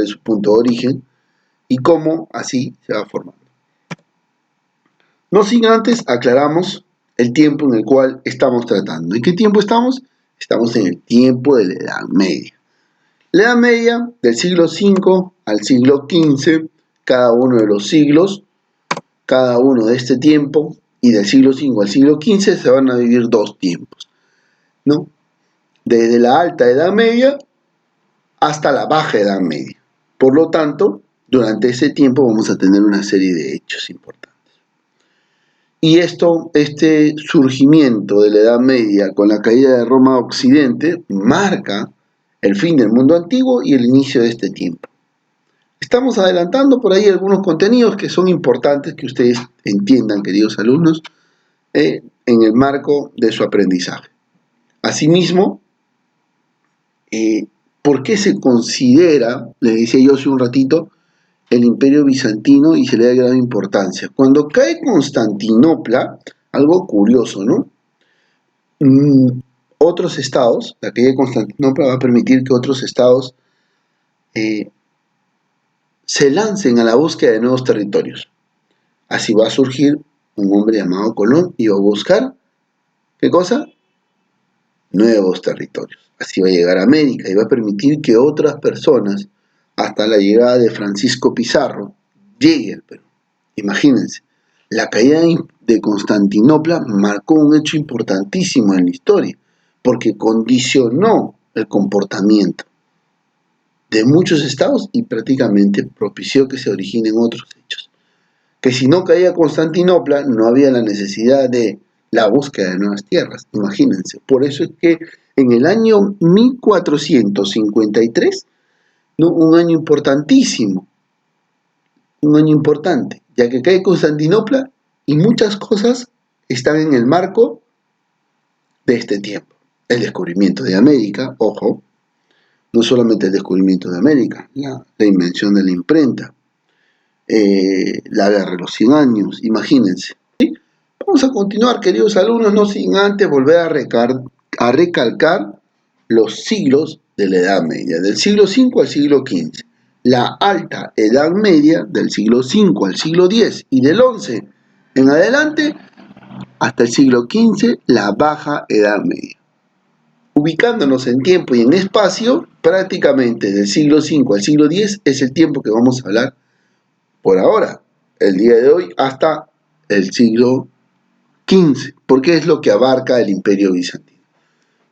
de su punto de origen y cómo así se va formando. No sin antes aclaramos el tiempo en el cual estamos tratando. ¿En qué tiempo estamos? Estamos en el tiempo de la Edad Media. La Edad Media, del siglo V al siglo XV, cada uno de los siglos, cada uno de este tiempo, y del siglo V al siglo XV se van a vivir dos tiempos, ¿no? Desde la alta Edad Media hasta la baja Edad Media. Por lo tanto, durante ese tiempo vamos a tener una serie de hechos importantes. Y este surgimiento de la Edad Media con la caída de Roma a Occidente marca el fin del mundo antiguo y el inicio de este tiempo. Estamos adelantando por ahí algunos contenidos que son importantes que ustedes entiendan, queridos alumnos, en el marco de su aprendizaje. Asimismo, ¿por qué se considera, les decía yo hace un ratito, el Imperio Bizantino y se le da gran importancia? Cuando cae Constantinopla, algo curioso, ¿no? Otros estados, la caída de Constantinopla va a permitir que otros estados se lancen a la búsqueda de nuevos territorios. Así va a surgir un hombre llamado Colón y va a buscar, ¿qué cosa? Nuevos territorios. Así va a llegar a América y va a permitir que otras personas, hasta la llegada de Francisco Pizarro, llegue al Perú. Imagínense, la caída de Constantinopla marcó un hecho importantísimo en la historia, porque condicionó el comportamiento de muchos estados y prácticamente propició que se originen otros hechos. Que si no caía Constantinopla, no había la necesidad de la búsqueda de nuevas tierras, imagínense. Por eso es que en el año 1453, ¿no? Un año importantísimo, un año importante, ya que cae Constantinopla y muchas cosas están en el marco de este tiempo. El descubrimiento de América, ojo, no solamente el descubrimiento de América, la invención de la imprenta, la guerra de los 100 años, imagínense. ¿Sí? Vamos a continuar, queridos alumnos, no sin antes volver a recalcar los siglos de la Edad Media, del siglo V al siglo XV. La alta Edad Media, del siglo V al siglo X, y del XI en adelante, hasta el siglo XV, la baja Edad Media. Ubicándonos en tiempo y en espacio, prácticamente del siglo V al siglo X es el tiempo que vamos a hablar por ahora, el día de hoy, hasta el siglo XV, porque es lo que abarca el Imperio Bizantino.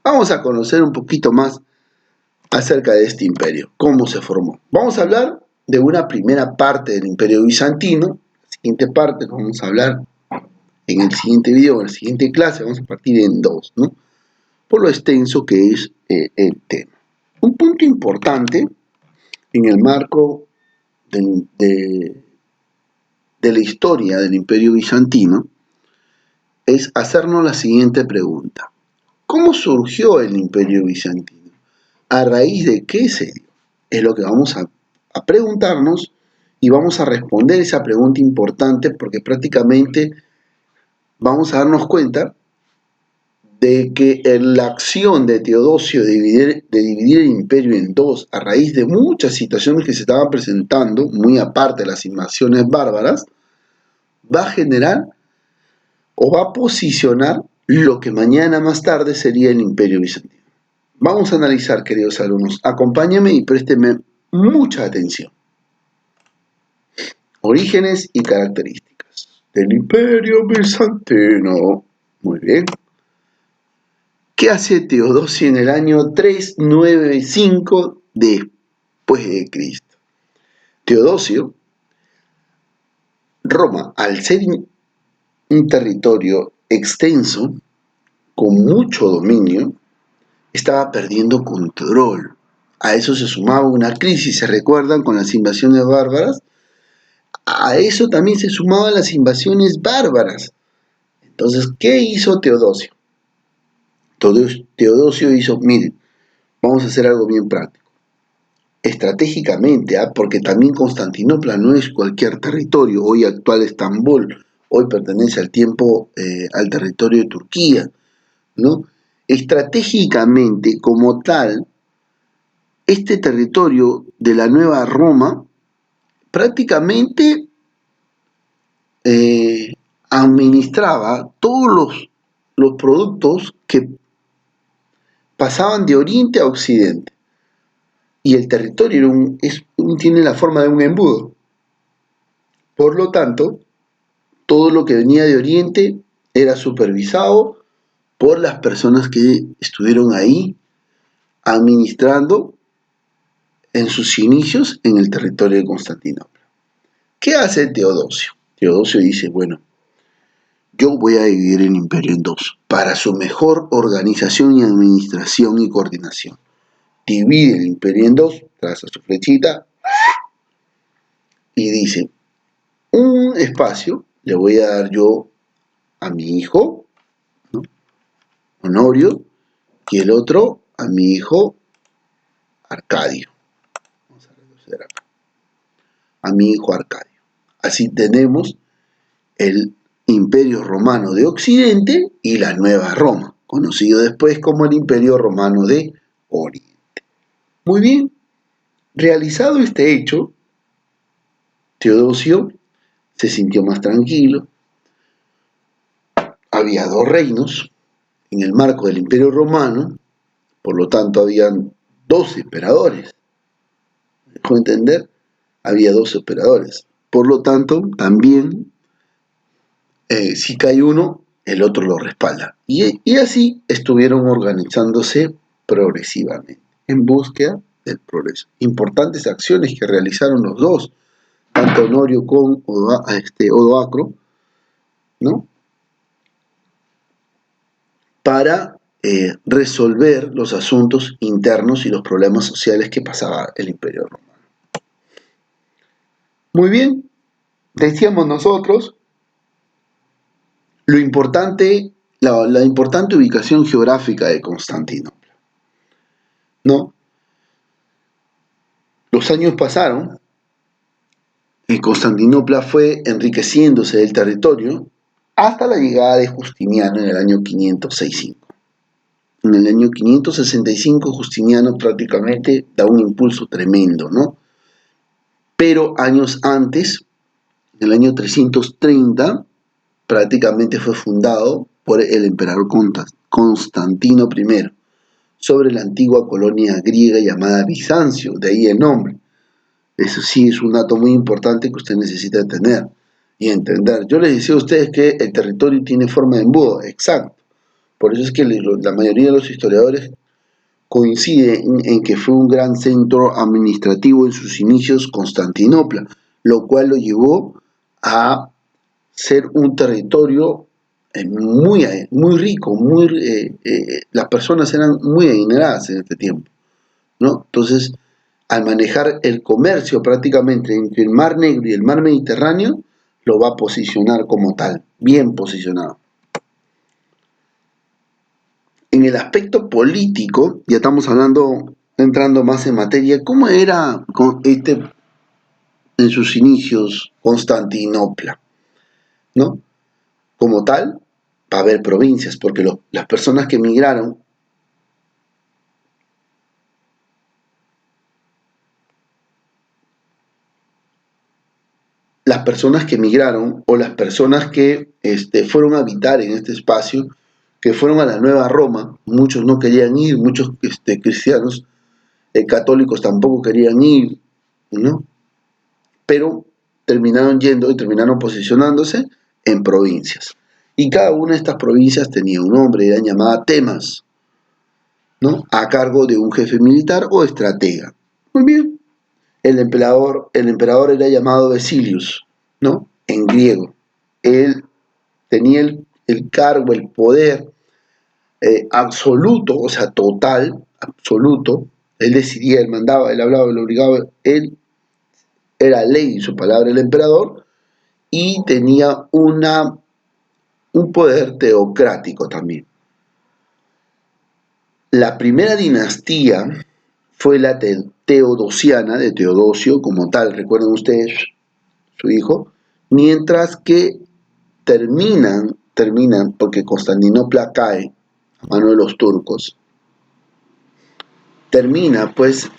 Vamos a conocer un poquito más acerca de este imperio, cómo se formó. Vamos a hablar de una primera parte del Imperio Bizantino. La siguiente parte vamos a hablar en el siguiente video, en la siguiente clase, vamos a partir en dos, ¿no? Por lo extenso que es el tema. Un punto importante en el marco de la historia del Imperio Bizantino es hacernos la siguiente pregunta. ¿Cómo surgió el Imperio Bizantino? ¿A raíz de qué se dio? Es lo que vamos a preguntarnos y vamos a responder esa pregunta importante porque prácticamente vamos a darnos cuenta de que la acción de Teodosio de dividir el imperio en dos a raíz de muchas situaciones que se estaban presentando, muy aparte de las invasiones bárbaras, va a generar o va a posicionar lo que mañana más tarde sería el Imperio Bizantino. Vamos a analizar, queridos alumnos, acompáñenme y préstenme mucha atención. Orígenes y características del Imperio Bizantino. Muy bien. ¿Qué hace Teodosio en el año 395 después de Cristo? Teodosio, Roma, al ser un territorio extenso, con mucho dominio, estaba perdiendo control. A eso se sumaba una crisis, ¿se recuerdan? Con las invasiones bárbaras. A eso también se sumaban las invasiones bárbaras. Entonces, ¿qué hizo Teodosio? Teodosio hizo, miren, vamos a hacer algo bien práctico. Estratégicamente, porque también Constantinopla no es cualquier territorio, hoy actual Estambul, hoy pertenece al territorio de Turquía, ¿no? Estratégicamente, como tal, este territorio de la Nueva Roma prácticamente administraba todos los productos que pasaban de oriente a occidente. Y el territorio tiene la forma de un embudo. Por lo tanto, todo lo que venía de oriente era supervisado por las personas que estuvieron ahí administrando en sus inicios en el territorio de Constantinopla. ¿Qué hace Teodosio? Teodosio dice, bueno, yo voy a dividir el imperio en dos, para su mejor organización y administración y coordinación. Divide el imperio en dos, traza su flechita y dice, un espacio le voy a dar yo a mi hijo, ¿no? Honorio, y el otro a mi hijo Arcadio. Vamos a retroceder acá. A mi hijo Arcadio. Así tenemos el Imperio Romano de Occidente y la Nueva Roma, conocido después como el Imperio Romano de Oriente. Muy bien, realizado este hecho, Teodosio se sintió más tranquilo. Había dos reinos en el marco del Imperio Romano, por lo tanto habían dos emperadores. ¿Me dejó entender? Había dos emperadores. Por lo tanto, también si cae uno, el otro lo respalda. Y así estuvieron organizándose progresivamente en búsqueda del progreso. Importantes acciones que realizaron los dos, tanto Honorio como Odoacro, ¿no? Para resolver los asuntos internos y los problemas sociales que pasaba el Imperio Romano. Muy bien, decíamos nosotros, lo importante, la importante ubicación geográfica de Constantinopla, ¿no? Los años pasaron y Constantinopla fue enriqueciéndose del territorio hasta la llegada de Justiniano en el año 565. En el año 565 Justiniano prácticamente da un impulso tremendo, ¿no? Pero años antes, en el año 330, prácticamente fue fundado por el emperador Constantino I, sobre la antigua colonia griega llamada Bizancio, de ahí el nombre. Eso sí es un dato muy importante que usted necesita tener y entender. Yo les decía a ustedes que el territorio tiene forma de embudo, exacto. Por eso es que la mayoría de los historiadores coinciden en que fue un gran centro administrativo en sus inicios Constantinopla, lo cual lo llevó a ser un territorio muy rico, las personas eran muy adineradas en este tiempo, ¿no? Entonces, al manejar el comercio prácticamente entre el Mar Negro y el Mar Mediterráneo, lo va a posicionar como tal, bien posicionado. En el aspecto político, ya estamos entrando más en materia, ¿cómo era en sus inicios Constantinopla? ¿No? Como tal, va a haber provincias, porque las personas que emigraron o las personas que fueron a habitar en este espacio, que fueron a la Nueva Roma, muchos no querían ir, muchos cristianos católicos tampoco querían ir, ¿no? Pero terminaron yendo y terminaron posicionándose en provincias. Y cada una de estas provincias tenía un nombre, eran llamadas temas, ¿no? A cargo de un jefe militar o estratega. Muy bien. El emperador era llamado Basilius, ¿no? En griego. Él tenía el cargo, el poder absoluto, o sea, total, absoluto. Él decidía, él mandaba, él hablaba, él obligaba, él era ley en su palabra el emperador y tenía un poder teocrático también. La primera dinastía fue la teodosiana de Teodosio como tal, recuerden ustedes su hijo, mientras que terminan porque Constantinopla cae a mano de los turcos. termina pues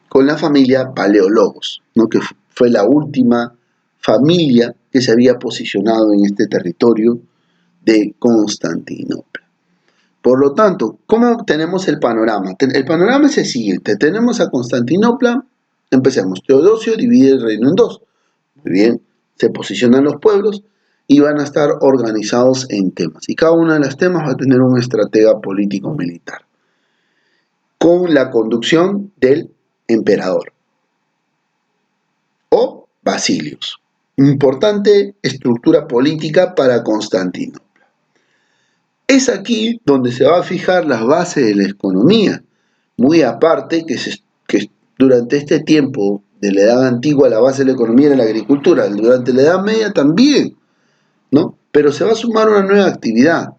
con la familia Paleólogos, ¿no? Que fue la última familia que se había posicionado en este territorio de Constantinopla. Por lo tanto, ¿cómo tenemos el panorama? El panorama es el siguiente. Tenemos a Constantinopla, empecemos. Teodosio divide el reino en dos. Muy bien, se posicionan los pueblos y van a estar organizados en temas. Y cada uno de los temas va a tener un estratega político-militar, con la conducción del emperador o Basilius. Importante estructura política para Constantino. Es aquí donde se va a fijar las bases de la economía, muy aparte que durante este tiempo de la Edad Antigua la base de la economía era la agricultura, durante la Edad Media también, ¿no? Pero se va a sumar una nueva actividad,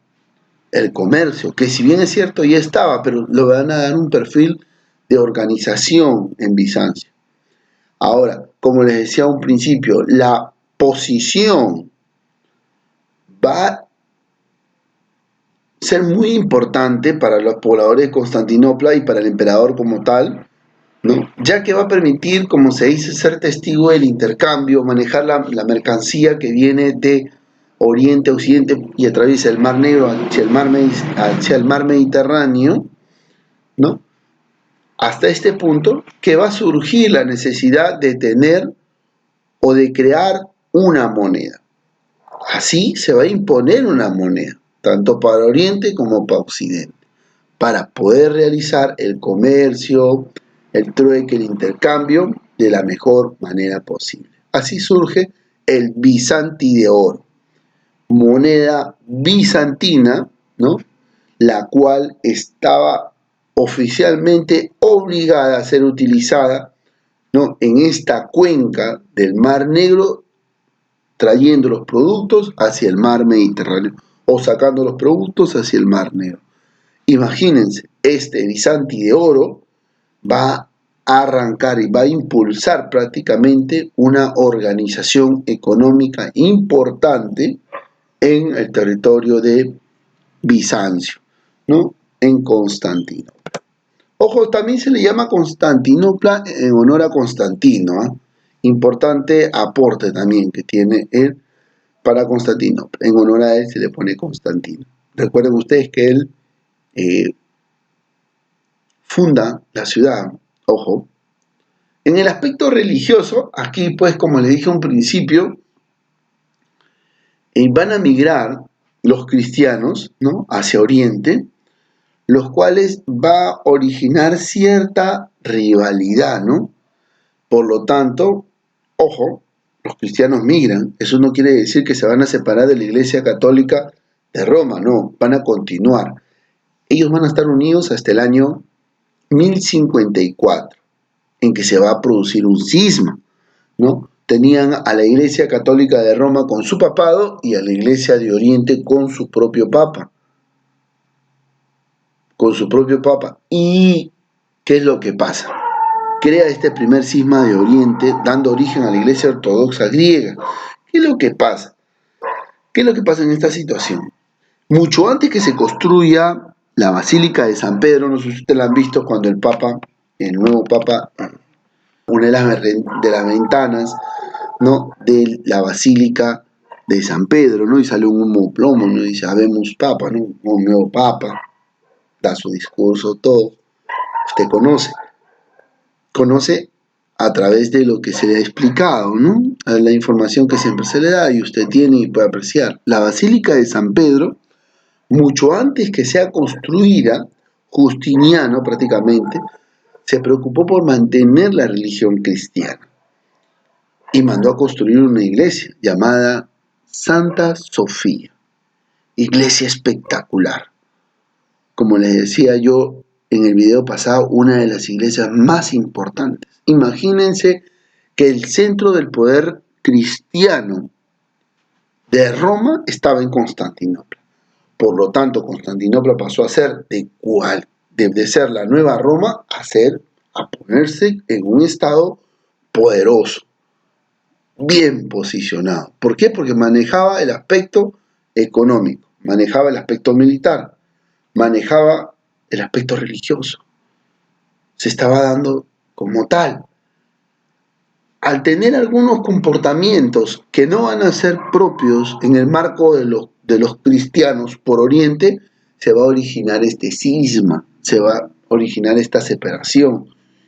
el comercio, que si bien es cierto ya estaba, pero le van a dar un perfil de organización en Bizancio. Ahora, como les decía a un principio, la posición va a ser muy importante para los pobladores de Constantinopla y para el emperador como tal, ¿no? Ya que va a permitir, como se dice, ser testigo del intercambio, manejar la mercancía que viene de Oriente a Occidente y atraviesa el Mar Negro hacia el mar Mediterráneo, ¿no? Hasta este punto que va a surgir la necesidad de tener o de crear una moneda. Así se va a imponer una moneda, tanto para Oriente como para Occidente, para poder realizar el comercio, el trueque, el intercambio de la mejor manera posible. Así surge el Bizanti de oro, moneda bizantina, ¿no? La cual estaba oficialmente obligada a ser utilizada, ¿no? En esta cuenca del Mar Negro, trayendo los productos hacia el mar Mediterráneo o sacando los productos hacia el Mar Negro. Imagínense, este Bizanti de oro va a arrancar y va a impulsar prácticamente una organización económica importante en el territorio de Bizancio, ¿no? En Constantinopla. Ojo, también se le llama Constantinopla en honor a Constantino, ¿eh? Importante aporte también que tiene él para Constantinopla. En honor a él se le pone Constantino. Recuerden ustedes que él funda la ciudad, ojo. En el aspecto religioso, aquí pues como les dije a un principio, van a migrar los cristianos, ¿no? Hacia Oriente, los cuales va a originar cierta rivalidad, ¿no? Por lo tanto, ojo, los cristianos migran, eso no quiere decir que se van a separar de la Iglesia Católica de Roma, no, van a continuar. Ellos van a estar unidos hasta el año 1054, en que se va a producir un cisma, ¿no? Tenían a la Iglesia Católica de Roma con su papado y a la Iglesia de Oriente con su propio papa. ¿Y qué es lo que pasa? Crea este primer cisma de Oriente, dando origen a la Iglesia Ortodoxa griega. ¿Qué es lo que pasa? ¿Qué es lo que pasa en esta situación? Mucho antes que se construya la Basílica de San Pedro, no sé si ustedes la han visto cuando el nuevo Papa, una de las ventanas, ¿no? De la Basílica de San Pedro, ¿no? Y sale un humo plomo, ¿no? Y dice, habemos Papa, ¿no? Un nuevo Papa, da su discurso, todo. Usted conoce a través de lo que se le ha explicado, ¿no? A la información que siempre se le da y usted tiene y puede apreciar. La Basílica de San Pedro, mucho antes que sea construida, Justiniano prácticamente, se preocupó por mantener la religión cristiana y mandó a construir una iglesia llamada Santa Sofía. Iglesia espectacular. Como les decía yo en el video pasado, una de las iglesias más importantes. Imagínense que el centro del poder cristiano de Roma estaba en Constantinopla. Por lo tanto, Constantinopla pasó a ser de ser la nueva Roma a ponerse en un estado poderoso, bien posicionado. ¿Por qué? Porque manejaba el aspecto económico, manejaba el aspecto militar, manejaba el aspecto religioso. se estaba dando como tal. Al tener algunos comportamientos que no van a ser propios en el marco de los cristianos por Oriente, se va a originar este cisma, se va a originar esta separación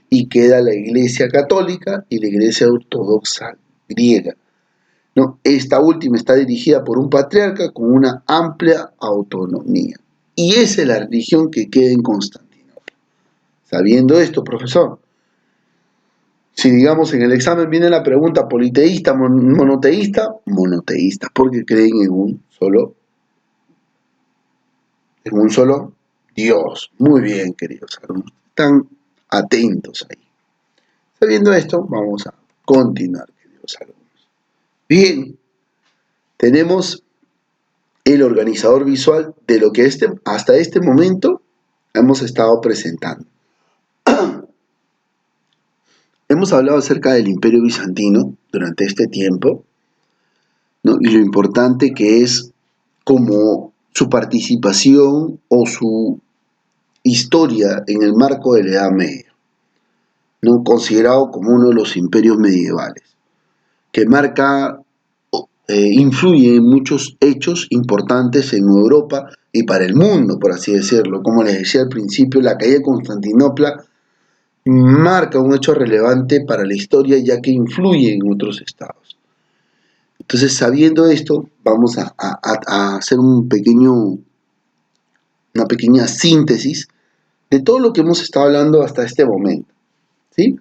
y queda la Iglesia católica y la Iglesia ortodoxa griega, ¿no? Esta última está dirigida por un patriarca con una amplia autonomía. Y esa es la religión que queda en Constantinopla. Sabiendo esto, profesor, si digamos en el examen viene la pregunta politeísta, monoteísta, monoteísta, porque creen en un solo Dios. Muy bien, queridos alumnos. Están atentos ahí. Sabiendo esto, vamos a continuar, queridos alumnos. Bien, tenemos el organizador visual de lo que hasta este momento hemos estado presentando. Hemos hablado acerca del Imperio Bizantino durante este tiempo, ¿no? Y lo importante que es como su participación o su historia en el marco de la Edad Media, ¿no? Considerado como uno de los imperios medievales, que influye en muchos hechos importantes en Europa y para el mundo, por así decirlo. Como les decía al principio, la caída de Constantinopla marca un hecho relevante para la historia, ya que influye en otros estados. Entonces, sabiendo esto, vamos a hacer una pequeña síntesis de todo lo que hemos estado hablando hasta este momento, ¿sí?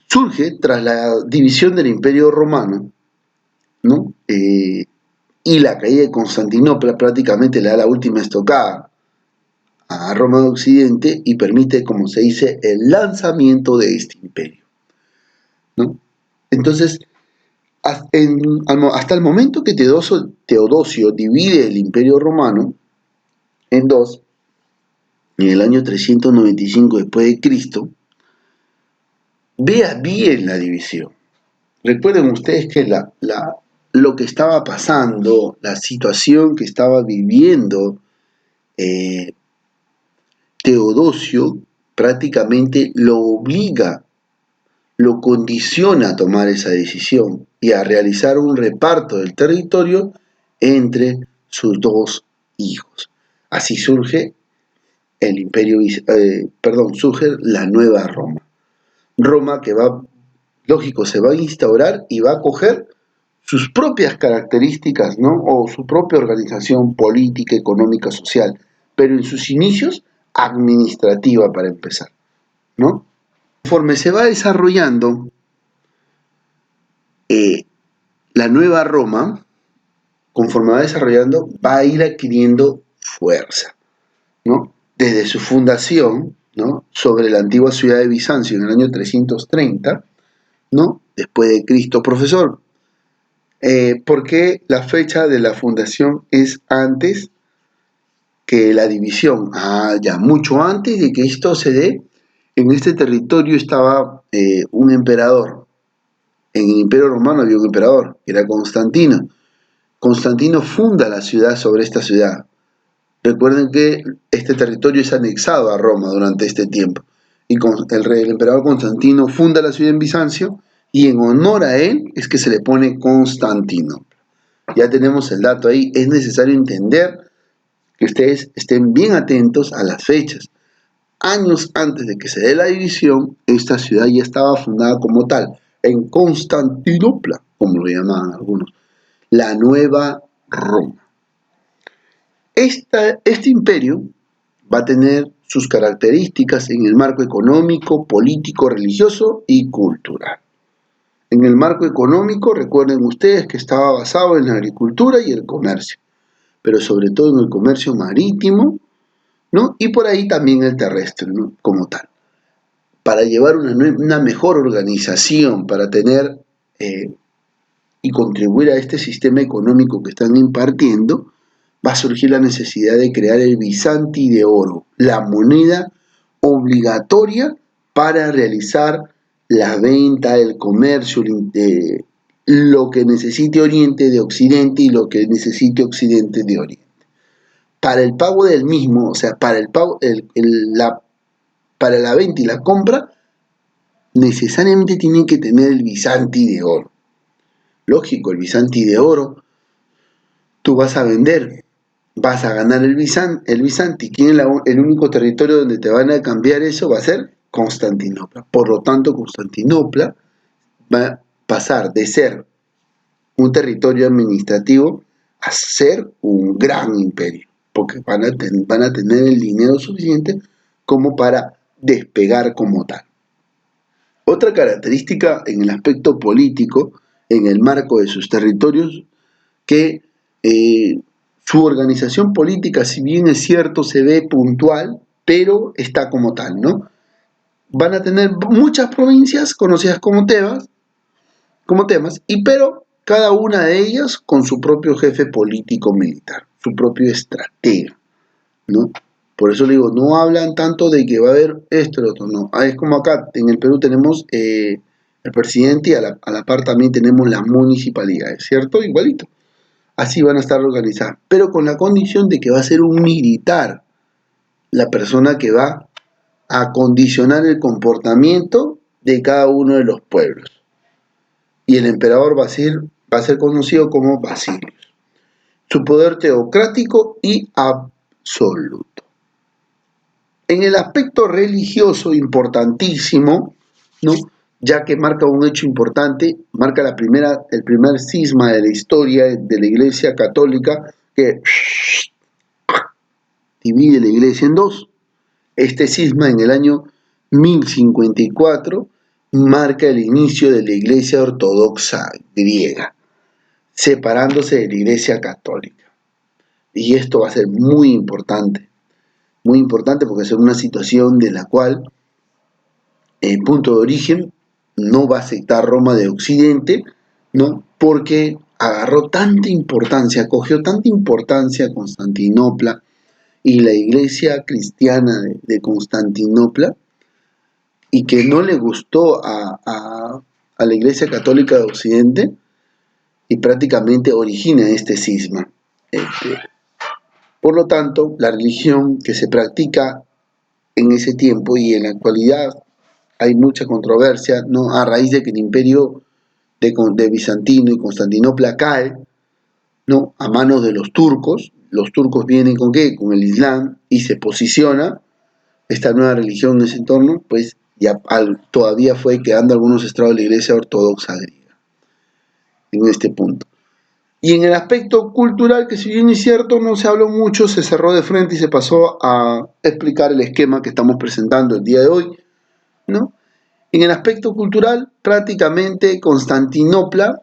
Surge tras la división del Imperio Romano, ¿no? Y la caída de Constantinopla prácticamente le da la última estocada a Roma de Occidente y permite, como se dice, el lanzamiento de este imperio, ¿no? Entonces, hasta el momento que Teodosio divide el Imperio Romano en dos, en el año 395 después de Cristo, vea bien la división. Recuerden ustedes que lo que estaba pasando, la situación que estaba viviendo Teodosio, prácticamente lo obliga, lo condiciona a tomar esa decisión y a realizar un reparto del territorio entre sus dos hijos. Así surge surge la nueva Roma. Roma que se va a instaurar y va a coger sus propias características, ¿no? O su propia organización política, económica, social, pero en sus inicios administrativa para empezar, ¿no? Conforme se va desarrollando la nueva Roma, conforme va desarrollando, va a ir adquiriendo fuerza, ¿no? Desde su fundación, ¿no? Sobre la antigua ciudad de Bizancio en el año 330, ¿no? Después de Cristo. Profesor, ¿por qué la fecha de la fundación es antes que la división? Ya mucho antes de que esto se dé, en este territorio estaba un emperador. En el Imperio Romano había un emperador, que era Constantino. Constantino funda la ciudad sobre esta ciudad. Recuerden que este territorio es anexado a Roma durante este tiempo. Y el emperador Constantino funda la ciudad en Bizancio y en honor a él es que se le pone Constantino. Ya tenemos el dato ahí. Es necesario entender que ustedes estén bien atentos a las fechas. Años antes de que se dé la división, esta ciudad ya estaba fundada como tal, en Constantinopla, como lo llamaban algunos, la Nueva Roma. Este imperio va a tener sus características en el marco económico, político, religioso y cultural. En el marco económico, recuerden ustedes que estaba basado en la agricultura y el comercio, pero sobre todo en el comercio marítimo, ¿no? Y por ahí también el terrestre, ¿no? Como tal. Para llevar una mejor organización, para tener y contribuir a este sistema económico que están impartiendo, va a surgir la necesidad de crear el Bizanti de oro, la moneda obligatoria para realizar la venta, el comercio, lo que necesite Oriente de Occidente y lo que necesite Occidente de Oriente. para el pago del mismo, o sea, para el pago, para la venta y la compra, necesariamente tienen que tener el Bizanti de oro. Lógico, el Bizanti de oro, tú vas a vender, vas a ganar el Bizanti. ¿Quién es el único territorio donde te van a cambiar eso? Va a ser Constantinopla. Por lo tanto, Constantinopla va a pasar de ser un territorio administrativo a ser un gran imperio, porque van a tener el dinero suficiente como para despegar como tal. Otra característica en el aspecto político, en el marco de sus territorios, que su organización política, si bien es cierto, se ve puntual, pero está como tal, ¿no? Van a tener muchas provincias conocidas como temas, pero cada una de ellas con su propio jefe político militar, su propio estratega, ¿no? Por eso le digo, no hablan tanto de que va a haber esto y lo otro, no. Es como acá, en el Perú tenemos el presidente y a la par también tenemos las municipalidades, ¿cierto? Igualito. Así van a estar organizadas, pero con la condición de que va a ser un militar la persona que va a condicionar el comportamiento de cada uno de los pueblos. Y el emperador va a ser conocido como Basilius. Su poder teocrático y absoluto. En el aspecto religioso importantísimo, ¿no? Ya que marca un hecho importante, marca el primer cisma de la historia de la Iglesia Católica que divide la Iglesia en dos. Este cisma en el año 1054 marca el inicio de la Iglesia Ortodoxa griega, separándose de la Iglesia Católica. Y esto va a ser muy importante porque es una situación de la cual el punto de origen no va a aceptar Roma de Occidente, ¿no? Porque agarró tanta importancia, cogió tanta importancia Constantinopla y la iglesia cristiana de Constantinopla, y que no le gustó a la iglesia católica de Occidente, y prácticamente origina este cisma. Por lo tanto, la religión que se practica en ese tiempo y en la actualidad hay mucha controversia, ¿no? A raíz de que el imperio de Bizantino y Constantinopla cae, ¿no? A manos de los turcos. Los turcos vienen ¿con qué? Con el Islam, y se posiciona esta nueva religión en ese entorno, pues ya todavía fue quedando algunos estrados de la iglesia ortodoxa griega en este punto. Y en el aspecto cultural, que si bien es cierto, no se habló mucho, se cerró de frente y se pasó a explicar el esquema que estamos presentando el día de hoy, ¿no? En el aspecto cultural, prácticamente Constantinopla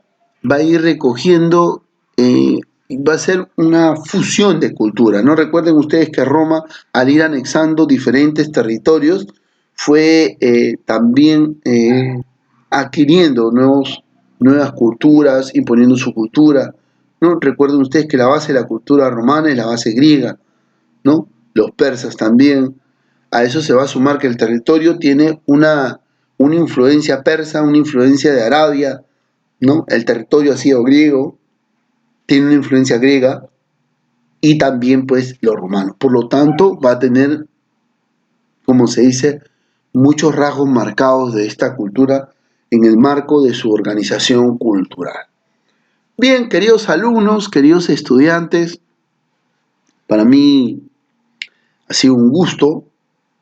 va a ir recogiendo, va a ser una fusión de cultura, ¿no? Recuerden ustedes que Roma, al ir anexando diferentes territorios, fue también adquiriendo nuevas culturas, imponiendo su cultura, ¿no? Recuerden ustedes que la base de la cultura romana es la base griega, ¿no? Los persas también. A eso se va a sumar que el territorio tiene una influencia persa, una influencia de Arabia, ¿no? El territorio ha sido griego, tiene una influencia griega, y también pues los romanos. Por lo tanto, va a tener, como se dice, muchos rasgos marcados de esta cultura en el marco de su organización cultural. Bien, queridos alumnos, queridos estudiantes, para mí ha sido un gusto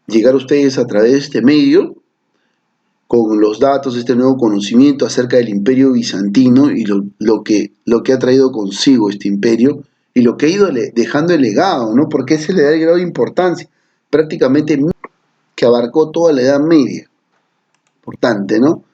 llegar a ustedes a través de este medio con los datos, este nuevo conocimiento acerca del imperio bizantino y lo que ha traído consigo este imperio y lo que ha ido dejando el legado, ¿no? Porque se le da el grado de importancia, prácticamente que abarcó toda la Edad Media. Importante, ¿no?